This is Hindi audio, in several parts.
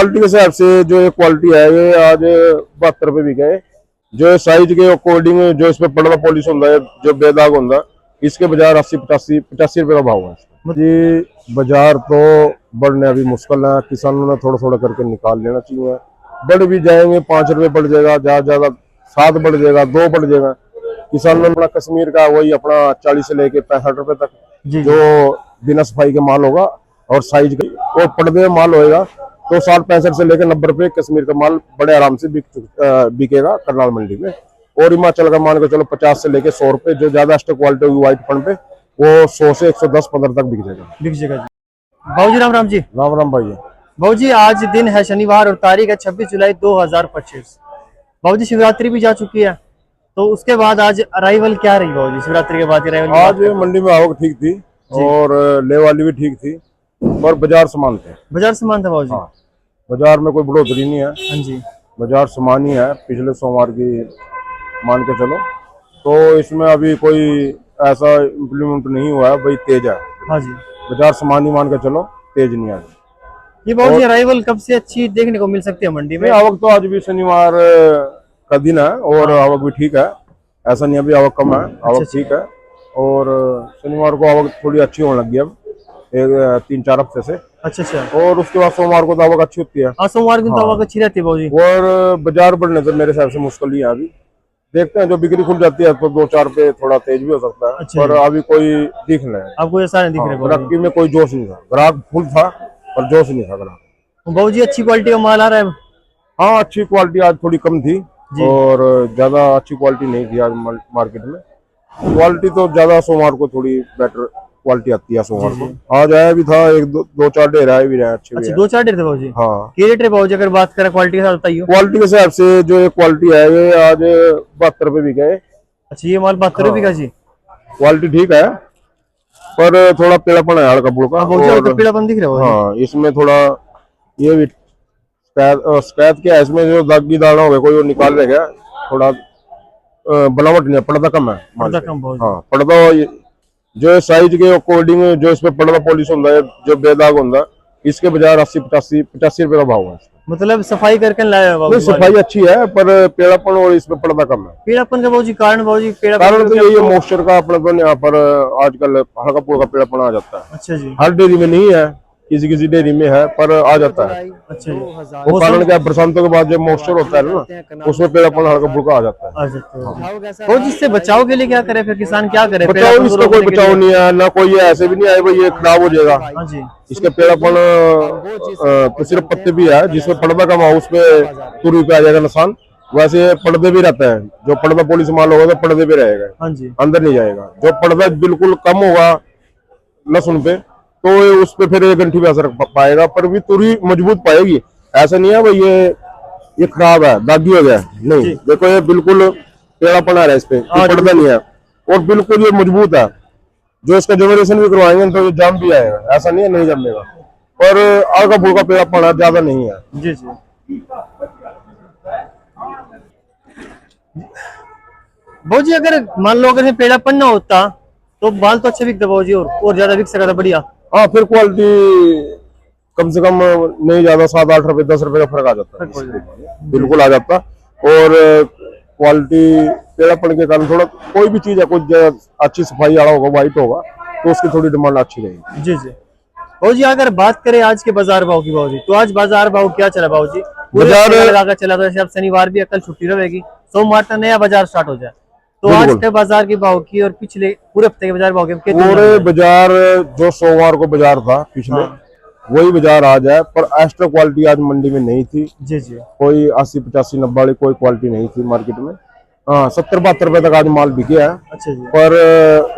क्वालिटी के हिसाब से जो ये क्वालिटी है ये आज 72 रुपए बिका है। जो साइज के अकॉर्डिंग जो इस पे पड़दा पॉलिश होता है जो बेदाग होता है इसके बाजार 80 85 रुपए का भाव है जी। बाजार तो बढ़ने अभी मुश्किल है, किसानों ने थोड़ा थोड़ा करके निकाल लेना चाहिए। बढ़ भी जाएंगे, 5 रुपए बढ़ जाएगा, ज्यादा ज्यादा 7 बढ़ जाएगा, 2 बढ़ जाएगा। किसानों ने अपना कश्मीर का वही अपना 40 से लेके 65 रुपए तक जो बिना सफाई के माल होगा और साइज और पर्दे में माल होएगा तो 60 65 से लेकर 90 रुपए कश्मीर का माल बड़े आराम से बिकेगा करनाल मंडी में। और हिमाचल का मान के चलो 50 से लेकर 100 रुपए, जो ज्यादा एक्स्ट्रा क्वालिटी होगी व्हाइट फंड पे वो 100 से 110 15 तक बिक जाएगा। बाबू जी राम राम जी। राम राम भाई। बाबू जी आज दिन है शनिवार और तारीख है 26 जुलाई 2025। बाबू जी शिवरात्रि भी जा चुकी है, तो उसके बाद आज अराइवल क्या रही बाबू जी? शिवरात्रि के बाद अराइवल आज मंडी में आवक ठीक थी और ले वाली भी ठीक थी और बाजार समान थे। बाजार समान था बाबू जी? हाँ, बाजार में कोई बढ़ोतरी नहीं है। हाँ जी, बाजार समान ही है पिछले सोमवार की मान के चलो। तो इसमें अभी कोई ऐसा इम्प्लीमेंट नहीं हुआ है भाई तेज है। हाँ जी, बाजार समान ही मान के चलो, तेज नहीं है। ये बाबू जी अराइवल कब से अच्छी देखने को मिल सकती है मंडी में? आवक तो आज भी शनिवार का दिन है और आवक भी ठीक है, ऐसा नहीं अभी आवक कम है, आवक ठीक है। और शनिवार को आवक थोड़ी अच्छी होने लगी अब एक 3 4 हफ्ते से। अच्छा। और उसके बाद सोमवार को तो आवक अच्छी होती है। सोमवार की तो आवक अच्छी रहती है बाबू जी। और बाजार बढ़ने से मेरे हिसाब से मुश्किल ही है अभी। देखते हैं, जो बिक्री खुल जाती है तो 2 4 पे थोड़ा तेज भी हो सकता है। पर अभी कोई दिख नहीं है, आपको ऐसा नहीं दिख रहा? ग्राहकी में कोई जोश नहीं था, ग्राहक फुल था पर जोश नहीं था ग्राहक। बाबू जी अच्छी क्वालिटी का माल आ रहा है? हाँ, अच्छी क्वालिटी आज थोड़ी कम थी और ज्यादा अच्छी क्वालिटी नहीं थी आज मार्केट में। क्वालिटी तो ज्यादा सोमवार को थोड़ी बेटर क्वालिटी आती है सोमवार को। आज आया भी था एक दो चार ढेर आए भी रहे अच्छे। अच्छा, 2 4 ढेर थे बाबू जी? हाँ। क्या रेट है बाबू जी अगर बात करें क्वालिटी के साथ बताइए? क्वालिटी के हिसाब से जो ये क्वालिटी है ये आज 72 रुपए बिका है। अच्छा, ये माल 72 रुपए का जी? क्वालिटी ठीक है पर थोड़ा पीलापन है हल्का बुड़का। तो पीलापन दिख रहा है? हाँ, इसमेम थोड़ा ये भी शिकायत क्या है, इसमें जो दागी दाना हो गया कोई वो निकाल रह गया, थोड़ा बनावट नहीं है, पर्दा कम है। पर्दा कम बहुत। हाँ, पर्दा जो साइज के अकॉर्डिंग जो इसमें पर्दा पॉलिश होता है जो बेदाग होता है इसके बाजार 80 85 रुपए का भाव है। मतलब सफाई करके लाया बाबू? सफाई अच्छी है पर पेड़ापन और इसमें पर्दा कम है। पेड़ापन का बाबू जी कारण? बाबू जी कारण तो यही है मॉइस्चर का अपने तो यहाँ पर आजकल हल्का फुल्का पेड़ापन आ जाता है। अच्छा जी। हर डेयरी में नहीं है, किसी किसी डेयरी में है पर आ जाता है। अच्छा जी। वो कारण क्या, बरसातों के बाद जो मॉइस्चर होता है ना उसमें पेड़ापन हल्का फुल्का आ जाता है। तो जिससे बचाव के लिए क्या करे फिर किसान? क्या करे? बचाव इसका कोई बचाव नहीं है ना, कोई ऐसे भी नहीं है भाई ये खराब हो जाएगा। इसके पेड़ापन तो सिर्फ पत्ते भी है, जिसमें पर्दा कम हो उसपे तुरई पे आ जाएगा नुकसान। वैसे पर्दे भी रहता है, जो पर्दा पॉलिश माल होगा तो पर्दे भी रहेगा, अंदर नहीं जाएगा। जो पर्दा बिल्कुल कम होगा लहसुन पे तो उस पे फिर 1 घंटी पे असर पाएगा, पर भी तुरई मजबूत पाएगी। ऐसा नहीं है भाई ये खराब है दागी हो गया, नहीं। देखो ये बिल्कुल पेड़ापन आ रहा है, इस पे पर्दा नहीं है और बिल्कुल ये मजबूत है। जो इसका जनरेशन भी करवाएंगे तो ये जाम भी आएगा, ऐसा नहीं है नहीं जमेगा। पर हल्का फुल्का पेड़ापन है, ज्यादा नहीं है। जी जी। बाबू जी अगर मान लो अगर पेड़ापन ना होता तो माल तो अच्छा बिकता बाबू जी, और ज्यादा बिक सकता था। बढ़िया। हाँ, फिर क्वालिटी कम से कम नहीं ज्यादा 7 8 रुपए 10 रुपए का फर्क आ जाता है, बिल्कुल आ जाता। और क्वालिटी पेड़ापन के कारण थोड़ा कोई भी चीज है कुछ अच्छी सफाई वाला होगा, व्हाइट होगा तो उसकी थोड़ी डिमांड अच्छी रहेगी। जी जी। बाबू जी अगर बात करें आज के बाजार भाव की बाबू जी, तो आज बाजार भाव क्या चला बाबू जी? बाजार लगा चला था, शनिवार भी कल छुट्टी रहेगी, सोमवार तक नया बाजार स्टार्ट हो जाए। तो आज के बाजार की भाव की और पिछले पूरे हफ्ते के बाजार भाव के पूरे बाजार जो सोमवार को बाजार था पिछले वही बाजार आज है, पर एक्स्ट्रा क्वालिटी आज मंडी में नहीं थी। जी जी। कोई 80 85 90 वाली कोई क्वालिटी नहीं थी मार्केट में। हाँ, 70 72 रुपए तक आज माल बिके है। अच्छा जी। पर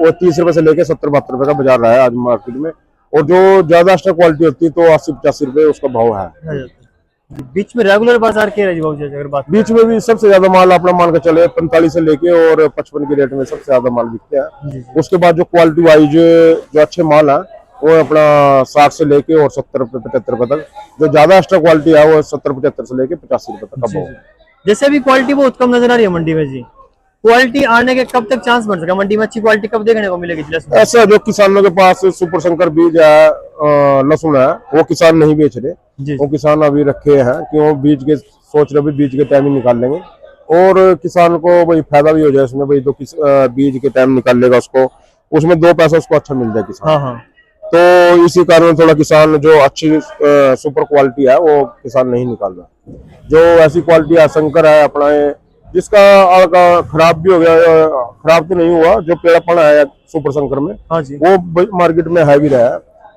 वो 30 रुपए से लेके 70 72 रुपए का बाजार रहा है आज मार्केट में। और जो ज्यादा एक्स्ट्रा क्वालिटी होती है तो 80 85 रुपए उसका भाव है। बीच में रेगुलर बाजार क्या है बाबू जी अगर बात? बीच में भी सबसे ज्यादा माल अपना मान के चले 45 से लेके और 55 के रेट में सबसे ज्यादा माल बिकते हैं। उसके बाद जो क्वालिटी वाइज जो अच्छे माल है वो अपना 60 से लेके और 70 रुपए 75 रुपए तक। जो ज्यादा एक्स्ट्रा क्वालिटी है वो 70 75 से लेके 85 रुपए तक का भाव है। जैसे अभी क्वालिटी बहुत कम नजर आ रही है मंडी में जी, क्वालिटी आने के कब तक चांस बन सका मंडी में? अच्छी क्वालिटी कब देखने को मिलेगी लहसुन? ऐसा जो किसानों के पास सुपर संकर बीज है, लहसुन है, वो किसान नहीं बेच रहे। जी वो किसान अभी रखे हैं कि वो बीज के सोच रहे बीज के टाइम ही निकाल लेंगे, और किसान को भाई फायदा भी हो जाए उसमें, भाई तो बीज के टाइम निकाल लेगा उसको, उसमें 2 पैसा उसको अच्छा मिल जाए किसान। हाँ हाँ। तो इसी कारण थोड़ा किसान जो अच्छी सुपर क्वालिटी है वो किसान नहीं निकाल रहा। जो ऐसी क्वालिटी है, संकर है अपना, जिसका आका खराब भी हो गया, खराब तो नहीं हुआ, जो पेड़ापन है सुपर संकर में, हाँ जी। वो मार्केट में है भी रहा है,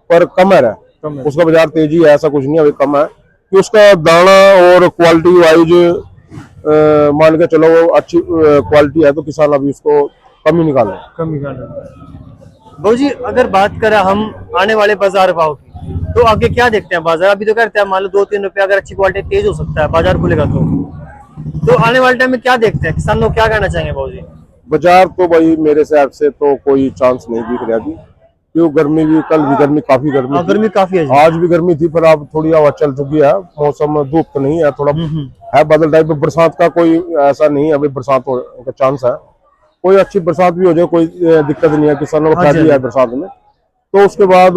पर कम है कम है। उसका बाजार तेजी है, ऐसा कुछ नहीं, अभी कम है कि उसका दाना और क्वालिटी वाइज मान के चलो वो अच्छी क्वालिटी है, तो किसान अभी उसको कम ही निकाल रहे हैं। कम ही कर रहे हैं। बाबू जी अगर बात करें हम आने वाले बाजार भाव की, तो आगे क्या देखते हैं बाजार? अभी तो करते हैं मान लो 2-3 रुपए, अगर अच्छी क्वालिटी तेज हो सकता है बाजार खुलेगा तो आने वाले टाइम में क्या देखते हैं? किसान लोग क्या कहना चाहेंगे बाबू जी? बाजार तो भाई मेरे हिसाब से तो कोई चांस नहीं दिख रहा अभी, क्यों गर्मी भी, कल भी गर्मी, काफी गर्मी थी। गर्मी काफी है जी। आज भी गर्मी थी, पर अब थोड़ी हवा चल चुकी है, मौसम धूप तो नहीं है, थोड़ा है बादल टाइप। बरसात का कोई ऐसा नहीं है, अभी बरसात का चांस है, कोई अच्छी बरसात भी हो जाए कोई दिक्कत नहीं है, किसानों को फायदा है बरसात में। तो उसके बाद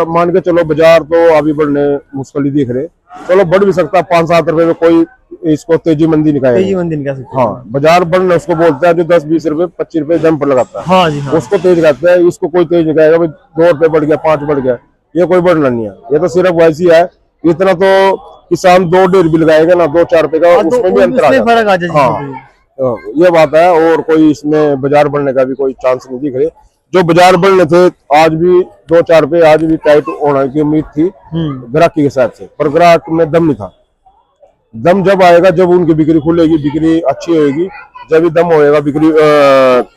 मान के चलो बाजार तो अभी बढ़ने मुश्किल ही दिख रहे, चलो बढ़ भी सकता है 5-7 रुपए में, कोई इसको तेजी मंदी निकाले, तेजी मंदी निकाल सकते हैं। हाँ बाजार बढ़ना उसको बोलता है जो 10-20 रुपए 25 रुपए जम पर लगाता है, हाँ जी हाँ। उसको तेज कहता है। इसको कोई तेज नहीं कहेगा भाई 2 रुपए बढ़ गया, 5 बढ़ गया, ये कोई बढ़ना नहीं है, ये तो सिर्फ वैसी है। इतना तो किसान 2-1.5 भी लगाएगा ना, 2-4 रुपए का, उसमें भी अंतर आ जाता है। हाँ ये बात है, और कोई इसमें बाजार बढ़ने का भी कोई चांस नहीं दिख रहे। जो बाजार बढ़ने थे आज भी 2-4 रुपए आज भी टाइट होने की उम्मीद थी ग्राहकी के हिसाब से, पर ग्राहक में दम नहीं था। दम जब आएगा, जब उनकी बिक्री खुलेगी, बिक्री अच्छी होगी, जब भी दम होएगा बिक्री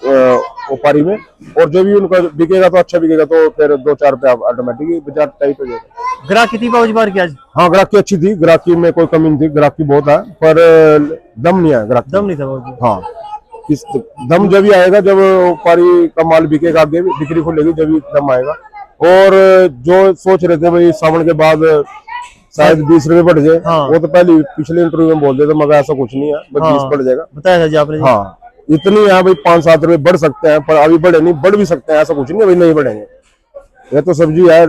व्यापारी में, और जब भी उनका बिकेगा तो अच्छा बिकेगा, तो फिर 2-4 रुपए ऑटोमेटिक बाजार टाइट हो जाएगा। ग्राहकी थी बाबू बार की आज? हाँ ग्राहकी अच्छी थी, ग्राहकी में कोई कमी नहीं थी, ग्राहकी बहुत है, पर दम नहीं है ग्राहकी। दम नहीं था बाबू। हाँ इस दम जब ही आएगा जब व्यापारी का माल बिकेगा, आगे बिक्री खुलेगी, जब ही दम आएगा। और जो सोच रहे थे भाई सावन के बाद शायद 20 रुपए बढ़ जाए, हाँ। वो तो पहले पिछले इंटरव्यू में बोल देते, मगर ऐसा कुछ नहीं है, बस 20 बढ़ जाएगा, बताया था जी आपने। हाँ इतनी है भाई, 5-7 रुपए बढ़ सकते हैं, पर अभी बढ़े नहीं, बढ़ भी सकते हैं, ऐसा कुछ नहीं है भाई नहीं बढ़ेंगे। ये तो सब्जी है,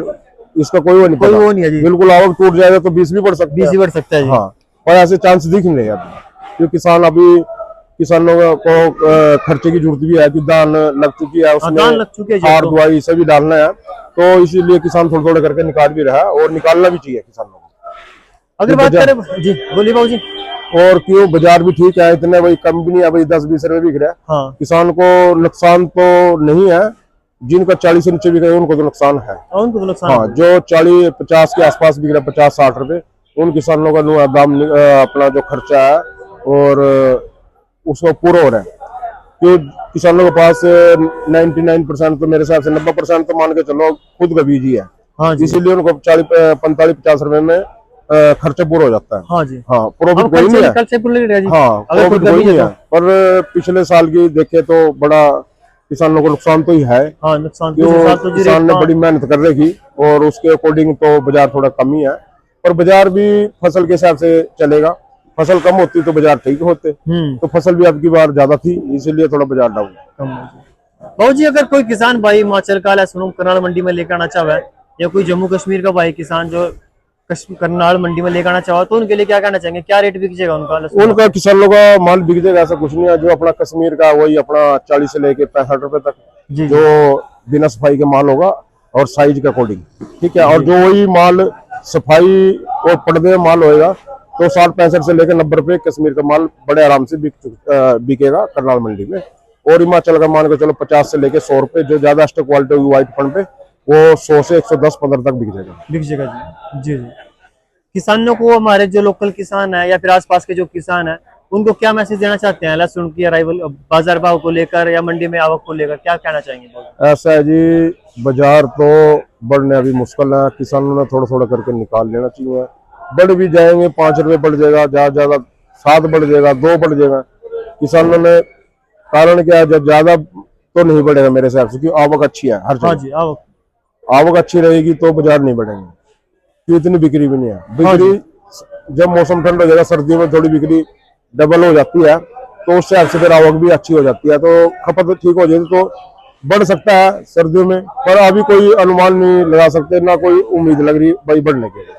इसका कोई वो नहीं है जी। बिल्कुल आवक टूट जाएगा तो 20 भी बढ़ सकता है, 20 भी बढ़ सकता है जी। हाँ, पर ऐसे चांस दिख नहीं रहे अभी, क्योंकि किसान अभी किसानों को खर्चे की जरूरत भी है, कि दान लग चुकी है, उसमें खाद दवाई सभी डालना है, तो इसीलिए किसान थोड़ा थोड़ा करके निकाल भी रहा है, और निकालना भी चाहिए किसानों को। अगर बात करें जी, बोलिए बाबू जी। और क्यों बाजार भी ठीक है, इतने भाई कम भी नहीं है भाई, 10-20 रुपए बिक रहा है। हाँ। किसान को नुकसान तो नहीं है, जिनका 40 से नीचे बिक रहा है उनको तो नुकसान है। उनको तो नुकसान हाँ, जो 40-50 के आसपास बिक रहा है, 50-60 रुपए, उन किसानों का दाम अपना जो खर्चा है और उसको पूरा हो रहा है। क्यों किसानों के पास 99% तो मेरे हिसाब से 90% तो मान के चलो खुद का बीज ही है, हाँ जी। इसीलिए उनको 45-50 रुपए में खर्चा पूरा हो जाता है। हाँ जी। हाँ प्रॉफिट कोई नहीं है, हाँ प्रॉफिट कोई नहीं है, पर पिछले साल की देखे तो बड़ा किसानों को नुकसान तो ही है। हाँ, नुकसान तो किसान ने बड़ी मेहनत कर रखी, और उसके अकॉर्डिंग तो बाजार थोड़ा कम ही है, पर बाजार भी फसल के हिसाब से चलेगा। फसल कम होती तो बाजार ठीक होते, तो फसल भी अब की बार ज्यादा थी, इसीलिए थोड़ा बाजार डाउन कम। बाबू जी अगर कोई किसान भाई हिमाचल का लहसुन करनाल मंडी में लेकर आना चाहे, या कोई जम्मू कश्मीर का भाई किसान जो करनाल मंडी में लेकर आना चाहो, तो उनके लिए क्या कहना चाहेंगे? क्या रेट बिक जाएगा उनका किसानों का माल बिक जाएगा, ऐसा कुछ नहीं है। जो अपना कश्मीर का वही अपना 40 से लेके 65 रुपए तक जो बिना सफाई के माल होगा, और साइज के अकॉर्डिंग, ठीक है। और जो वही माल सफाई और पर्दे माल होएगा तो 60-65 से लेकर 90 रुपए कश्मीर का माल बड़े आराम से बिकेगा करनाल मंडी में। और हिमाचल का मान के चलो 50 से लेकर 100 रुपए, जो ज्यादा एक्स्ट्रा क्वालिटी होगी व्हाइट फंड पे, वो 100 से 110-15 तक बिक जाएगा जी। किसानों को, हमारे जो लोकल किसान है या फिर आसपास के जो किसान है, उनको क्या मैसेज देना चाहते हैं लहसुन की अराइवल बाजार भाव को लेकर या मंडी में आवक को लेकर, क्या कहना चाहेंगे? ऐसा है जी, बाजार तो बढ़ने अभी मुश्किल है, किसानों ने थोड़ा थोड़ा करके निकाल लेना चाहिए। बढ़ भी जाएंगे, 5 रुपए बढ़ जाएगा, ज्यादा 7 बढ़ जाएगा, 2 बढ़ जाएगा, किसानों ने कारण क्या है, जब ज्यादा तो नहीं बढ़ेगा मेरे हिसाब से, क्योंकि आवक अच्छी है हर जगह। आवक अच्छी रहेगी तो बाजार नहीं बढ़ेंगे, क्योंकि इतनी बिक्री भी नहीं है। बिक्री जब मौसम ठंड हो जाएगा, सर्दियों में थोड़ी बिक्री डबल हो जाती है, तो उससे आपसे फिर आवक भी अच्छी हो जाती है, तो खपत ठीक हो जाती तो बढ़ सकता है सर्दियों में, पर अभी कोई अनुमान नहीं लगा सकते, ना कोई उम्मीद लग रही भाई बढ़ने के लिए।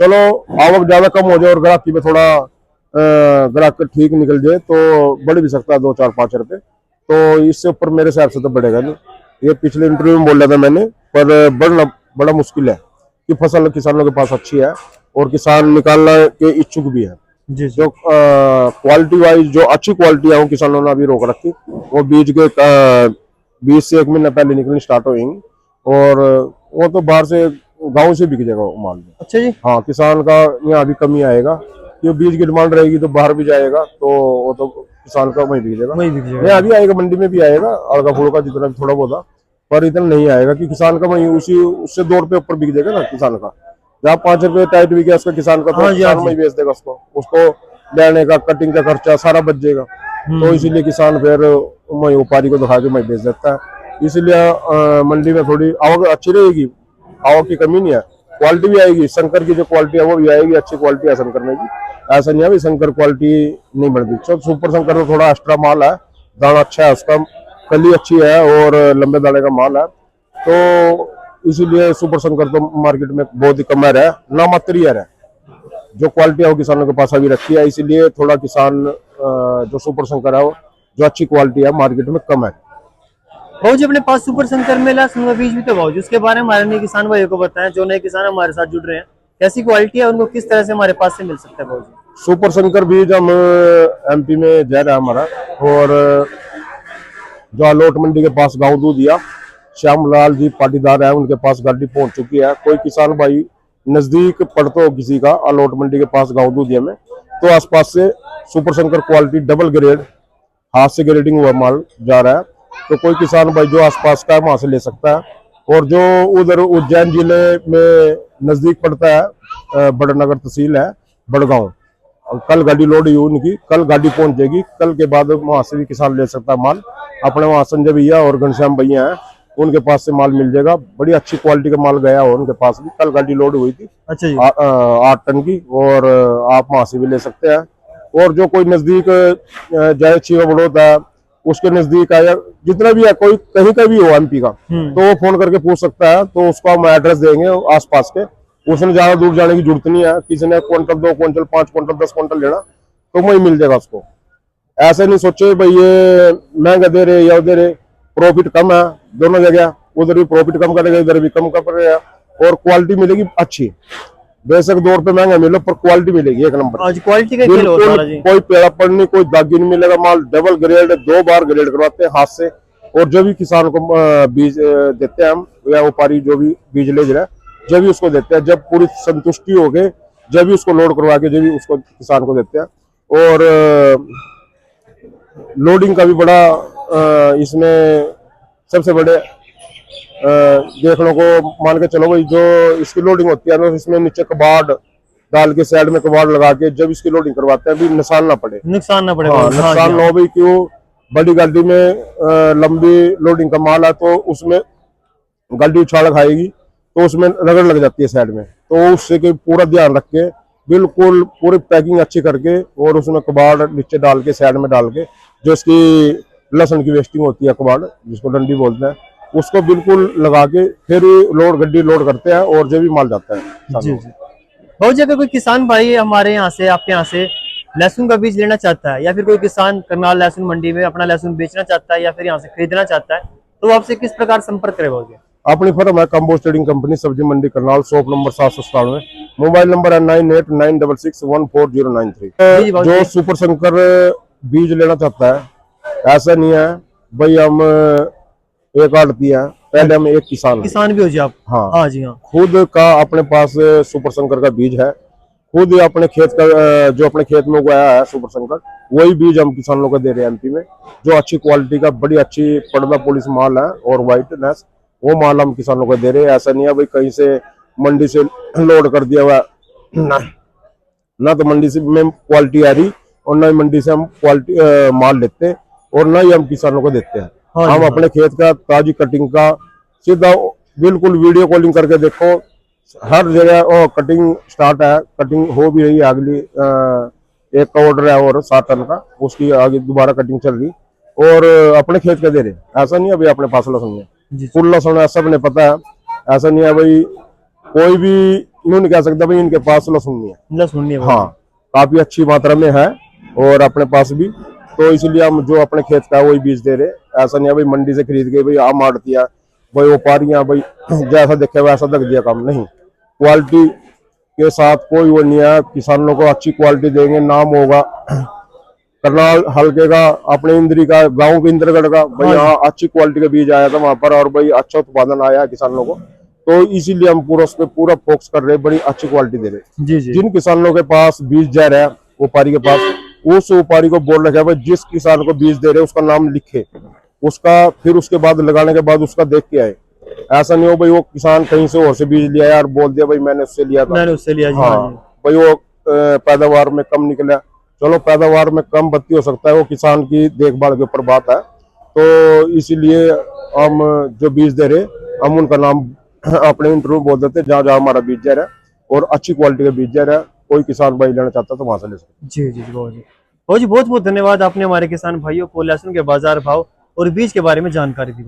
चलो आवक ज्यादा कम हो जाए और ग्राहकी में थोड़ा ग्राहक ठीक निकल जाए तो बढ़ भी सकता है 2-4-5 रुपए, तो इससे ऊपर मेरे हिसाब से तो बढ़ेगा नहीं। ये पिछले इंटरव्यू में बोला था मैंने, पर बढ़ना बड़ा मुश्किल है कि फसल किसानों के पास अच्छी है और किसान निकालने के इच्छुक भी है। जी जी। जो क्वालिटी वाइज जो अच्छी क्वालिटी है वो किसानों ने अभी रोक रखी, वो बीज के 20 से 1 महीना पहले निकलनी स्टार्ट होंगी, और वो तो बाहर से गांव से बिक जाएगा वो माल। अच्छा जी। हाँ, किसान का यहाँ भी कमी आएगा, कि बीज की डिमांड रहेगी तो बाहर भी जाएगा, तो वो तो किसान का वहीं बिक जाएगा। वही बिक जाएगा। यहाँ भी आएगा, मंडी में भी आएगा हल्का फुल्का जितना भी थोड़ा बहुत, पर इतना नहीं आएगा कि किसान का वहीं उसी उससे 2 रुपये ऊपर बिक जाएगा ना किसान का। जहाँ 5 रुपये टाइट बिके उसका किसान का, तो हाँ जी, हाँ किसान जी। वहीं बेच देगा उसको लेने का कटिंग का खर्चा सारा बच जाएगा, तो इसीलिए किसान फिर वहीं व्यापारी को दिखा के वहीं बेच देता है। इसलिए मंडी में थोड़ी आवक अच्छी रहेगी, आवक की कमी नहीं है, क्वालिटी भी आएगी, शंकर की जो क्वालिटी है वो भी आएगी, अच्छी क्वालिटी है शंकर में भी, ऐसा नहीं है भी शंकर क्वालिटी नहीं बढ़ती। सब सुपर शंकर तो थोड़ा एक्स्ट्रा माल है, दाना अच्छा है उसका, कली अच्छी है और लंबे दाने का माल है, तो इसीलिए सुपर शंकर तो मार्केट में बहुत ही कम है, ना मात्र ही है। जो क्वालिटी है वो किसानों के पास अभी रखी है, इसीलिए थोड़ा किसान जो सुपर शंकर है वो जो अच्छी क्वालिटी है मार्केट में कम है। भाऊ जी अपने पास सुपर शंकर में लहसुन का बीज भी तो भाऊ जी, उसके बारे में हमारे नए किसान भाइयों को बताएं, जो नए किसान हमारे साथ जुड़ रहे हैं, कैसी क्वालिटी है, उनको किस तरह से हमारे पास से मिल सकता है भाऊ जी? सुपर शंकर बीज हम एमपी में जा रहा है हमारा, और जो आलोट मंडी के पास गाँव दूधिया श्यामलाल जी पाटीदार है, उनके पास गाड़ी पहुंच चुकी है। कोई किसान भाई नजदीक पड़ता हो किसी का आलोट मंडी के पास गाँव दूधिया में, तो आसपास से super Shankar quality double grade हाथ से ग्रेडिंग हुआ माल जा रहा है, तो कोई किसान भाई जो आसपास का है वहां से ले सकता है। और जो उधर उज्जैन जिले में नजदीक पड़ता है बड़नगर तहसील है बड़गांव, कल गाड़ी लोड हुई उनकी, कल गाड़ी पहुंच जाएगी, कल के बाद वहां से भी किसान ले सकता है माल। अपने वहां संजय भैया और घनश्याम भैया हैं, उनके पास से माल मिल जाएगा, बड़ी अच्छी क्वालिटी का माल गया और उनके पास भी कल गाड़ी लोड हुई थी। अच्छा जी। 8 टन की, और आप वहां से भी ले सकते हैं। और जो कोई नजदीक जय छिवा बड़ौदा है उसके नजदीक आया, जितना भी है कोई कहीं का भी हो एमपी का, तो वो फोन करके पूछ सकता है, तो उसको हम एड्रेस देंगे आसपास के। उसने ज्यादा दूर जाने की जरूरत नहीं है, किसी ने क्विंटल 2 क्विंटल 5 क्विंटल 10 क्विंटल लेना तो वही मिल जाएगा उसको। ऐसे नहीं सोचे भाई ये महंगा दे रहे या उधर प्रॉफिट कम है, दोनों जगह उधर भी प्रॉफिट कम करेगा, इधर भी कम कर रहे हैं, और क्वालिटी मिलेगी अच्छी। बेशक 2 रुपए महंगा मिले पर क्वालिटी मिलेगी एक नंबर। आज क्वालिटी का खेल होता है जी। कोई पेड़ापन नहीं, कोई दागी नहीं मिलेगा, माल डबल ग्रेड 2 बार ग्रेड करवाते हैं हाथ से। और जो भी किसान को बीज देते हैं हम, या व्यापारी जो भी बीज ले रहा है, जब भी उसको देते हैं, जब पूरी संतुष्टि हो गए, जब भी उसको लोड करवा के जब भी उसको किसान को देते हैं। और लोडिंग का भी बड़ा इसमें सबसे बड़े देखने को मान के चलो भाई, जो इसकी लोडिंग होती है ना, इसमें नीचे कबाड़ डाल के साइड में कबाड़ लगा के जब इसकी लोडिंग करवाते हैं, अभी नुकसान ना पड़े, नुकसान ना पड़े। हाँ, नुकसान ना हो भाई। क्यों बड़ी गाड़ी में लंबी लोडिंग का माल है, तो उसमें गाड़ी उछाल खाएगी, तो उसमें रगड़ लग जाती है साइड में, तो उससे कि पूरा ध्यान रख के बिल्कुल पूरी पैकिंग अच्छी करके, और उसमें कबाड़ नीचे डाल के साइड में डाल के, जो इसकी लहसुन की वेस्टिंग होती है कबाड़ जिसको डंडी बोलते हैं, उसको बिल्कुल लगा के फिर लोड गड्डी लोड करते हैं, और जो भी माल जाता है। जी जी। बहुत जगह कोई किसान भाई हमारे यहाँ से, आपके यहाँ से लहसुन का बीज लेना चाहता है, या फिर कोई किसान करनाल लहसुन मंडी में अपना लहसुन बेचना चाहता है, या फिर यहाँ से खरीदना चाहता है, तो आपसे किस प्रकार संपर्क करे भाई? अपनी फर्म है कंबोज ट्रेडिंग कंपनी, सब्जी मंडी Karnal, shop number 797, mobile number है 9896614093। जो सुपर शंकर बीज लेना चाहता है, ऐसा नहीं है भाई हम एक आड़ती है, पहले हम एक किसान भी हो जी आप? हाँ हाँ जी हाँ। खुद का अपने पास सुपर शंकर का बीज है, खुद अपने खेत का जो अपने खेत में उगाया है सुपर शंकर, वही बीज हम किसानों को दे रहे हैं एमपी में, जो अच्छी क्वालिटी का बड़ी अच्छी पर्दा पॉलिश माल है और व्हाइटनेस, वो माल हम किसानों को दे रहे हैं। ऐसा नहीं है भाई कहीं से मंडी से लोड कर दिया हुआ, ना तो मंडी से में क्वालिटी आ रही, और ना ही मंडी से हम क्वालिटी माल लेते हैं, और ना ही हम किसानों को देते हैं। हम अपने खेत का ताजी कटिंग का सीधा बिल्कुल वीडियो कॉलिंग करके देखो, हर जगह कटिंग स्टार्ट है, कटिंग हो भी रही है, अगली एक का ऑर्डर है और 7 टन का, उसकी आगे दोबारा कटिंग चल रही, और अपने खेत का दे रहे। ऐसा नहीं है भाई अपने पास लहसुन है, जी फुल लहसुन है, सबने पता है। ऐसा नहीं है भाई, कोई भी यूं नहीं कह सकता भाई इनके पास लहसुन नहीं है। लहसुन नहीं है। हाँ, काफी अच्छी मात्रा में है और अपने पास भी, तो इसलिए हम जो अपने खेत का है वही बीज दे रहे। ऐसा नहीं है भाई मंडी से खरीद के भाई आम आड़ दिया भाई, व्यापारियां भाई जैसा देखे वैसा दक दिया काम नहीं। क्वालिटी के साथ कोई वो नहीं है, किसानों को अच्छी क्वालिटी देंगे, नाम होगा करनाल हल्के का, अपने इंद्री का, गांव के इंद्रगढ़ का भाई, यहाँ अच्छी क्वालिटी का बीज आया था वहां पर, और भाई अच्छा उत्पादन आया है किसानों को, तो इसीलिए हम पूरा उस पर पूरा फोकस कर रहे हैं, बड़ी अच्छी क्वालिटी दे रहे। जी जी। जिन किसानों के पास बीज जा रहा है व्यापारी के पास, उस व्यापारी को बोल रखा है भाई जिस किसान को बीज दे रहे उसका नाम लिखे, उसका फिर उसके बाद लगाने के बाद उसका देख के आए। ऐसा नहीं हो भाई वो किसान कहीं से और से बीज लिया यार, बोल दिया भाई मैंने उससे लिया था, मैंने उससे लिया जी। हाँ भाई वो पैदावार में कम निकला। चलो पैदावार में कम बत्ती हो सकता है, वो किसान की देखभाल के ऊपर बात है, तो इसीलिए हम जो बीज दे रहे हम उनका नाम अपने इंटरव्यू बोल देते जहाँ जहाँ हमारा बीज जा रहा है, और अच्छी क्वालिटी का बीज जा रहा है, कोई किसान भाई लेना चाहता तो वहां से ले सकते। जी जी बहुत जी बहुत बहुत धन्यवाद, आपने हमारे किसान भाइयों को लहसुन के बाजार भाव और बीज के बारे में जानकारी दी।